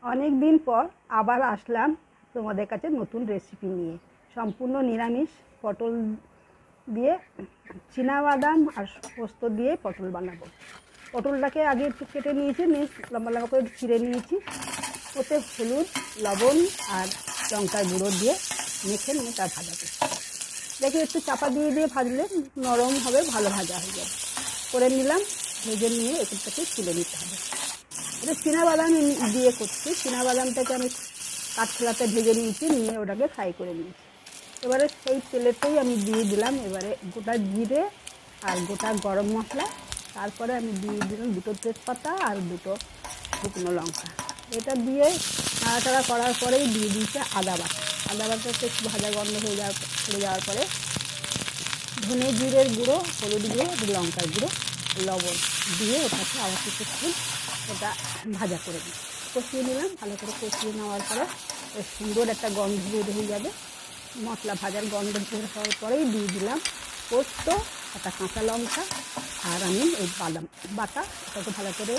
অনেক দিন পর আবার আসলাম তোমাদের কাছে নতুন রেসিপি নিয়ে। সম্পূর্ণ নিরামিষ পটল দিয়ে চীনাবাদাম আর পোস্ত দিয়ে পটল বানাবো। পটলটাকে আগে একটু কেটে নিয়েছি, নিয়ে লম্বা লম্বা করে ছিঁড়ে নিয়েছি। ওতে হলুদ, লবণ আর লঙ্কার গুঁড়ো দিয়ে মেখে নিয়ে তা ভাজাবো। দেখি একটু চাপা দিয়ে দিয়ে ভাজলে নরম হবে, ভালো ভাজা হয়ে যাবে। করে নিলাম, ভেজে নিয়ে এটাকে তুলে নিতে হবে। এটা চীনাবাদাম দিয়ে করছি। চীনাবাদামটাকে আমি কাঠখোলাতে ভেজে নিয়েছি, নিয়ে ওটাকে ফ্রাই করে নিয়েছি। এবারে সেই তেলেতেই আমি দিয়ে দিলাম এবারে গোটা জিরে আর গোটা গরম মশলা। তারপরে আমি দিয়ে দিলাম দুটো তেজপাতা আর দুটো শুকনো লঙ্কা। এটা দিয়ে নাড়াচাড়া করার পরেই দিয়ে দিয়েছে আদা বাটা। আদা বাটাটা একটু ভাজা গন্ধ হয়ে যাওয়ার পরে ধনে জিরের গুঁড়ো, হলুদ গুঁড়ো, লঙ্কার গুঁড়ো, লবণ দিয়ে ওটাকে আবার কিছুক্ষণ ওটা ভাজা করে দিই, কষিয়ে নিলাম। ভালো করে কষিয়ে নেওয়ার পরে সুন্দর একটা গন্ধ বের হয়ে যাবে। মশলা ভাজার গন্ধ বের হওয়ার পরেই দিয়ে দিলাম পোস্ত, একটা কাঁচা লঙ্কা আর আমি ওই বাদাম বাটা, ওটাকে ভালো করে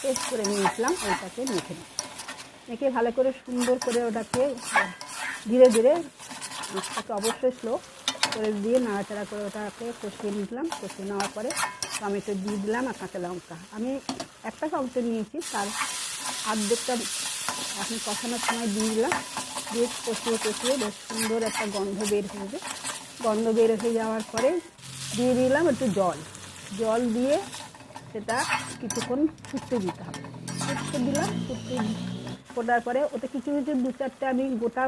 পেস্ট করে নিয়েছিলাম, ওইটাকে মেখে ভালো করে সুন্দর করে ওটাকে ধীরে ধীরে, ওটাকে অবশ্যই স্লো করে দিয়ে নাড়াচাড়া করে ওটাকে কষিয়ে নিলাম। কষিয়ে নেওয়ার পরে টমেটো দিয়ে দিলাম আর কাঁচা লঙ্কা। আমি একটা টমেটো নিয়েছি, তার অর্ধেকটা এখন কষানোর সময় দিয়ে দিলাম। দিয়ে কষিয়ে বেশ সুন্দর একটা গন্ধ বের হয়ে যায়। গন্ধ বের হয়ে যাওয়ার পরে দিয়ে দিলাম একটু জল দিয়ে সেটা কিছুক্ষণ ফুটতে দিতে হবে। ফোটার পরে ওতে কিছু দু চারটে আমি গোটা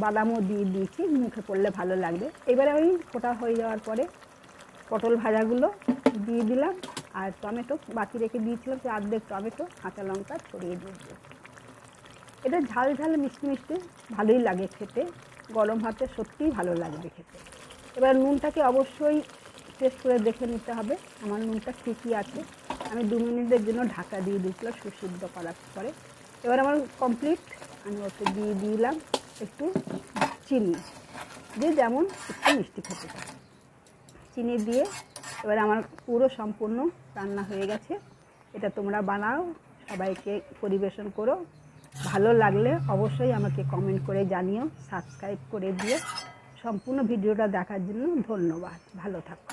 বাদামও দিয়ে দিয়েছি, মুখে পড়লে ভালো লাগবে। এবারে আমি ফোটা হয়ে যাওয়ার পরে পটল ভাজাগুলো দিয়ে দিলাম আর টমেটো বাকি রেখে দিয়েছিলাম, সে অর্ধেক টমেটো কাঁচা লঙ্কা ছড়িয়ে দিয়ে দিলাম। এটা ঝাল ঝাল মিষ্টি মিষ্টি ভালোই লাগে খেতে, গরম ভাতে সত্যিই ভালো লাগবে খেতে। এবার নুনটাকে অবশ্যই টেস্ট করে দেখে নিতে হবে আমার নুনটা ঠিকই আছে। আমি 2 মিনিটের জন্য ঢাকা দিয়ে দিয়েছিলাম সুসিদ্ধ করার পরে। এবার আমার কমপ্লিট। আমি ওতে দিয়ে দিলাম একটু চিনি, যে যেমন একটু মিষ্টি খেতে পারে চিনি দিয়ে। এবার আমার পুরো সম্পূর্ণ রান্না হয়ে গেছে। এটা তোমরা বানাও, সবাইকে পরিবেশন করো। ভালো লাগলে অবশ্যই আমাকে কমেন্ট করে জানিও, সাবস্ক্রাইব করে দিও। সম্পূর্ণ ভিডিওটা দেখার জন্য ধন্যবাদ। ভালো থাকো।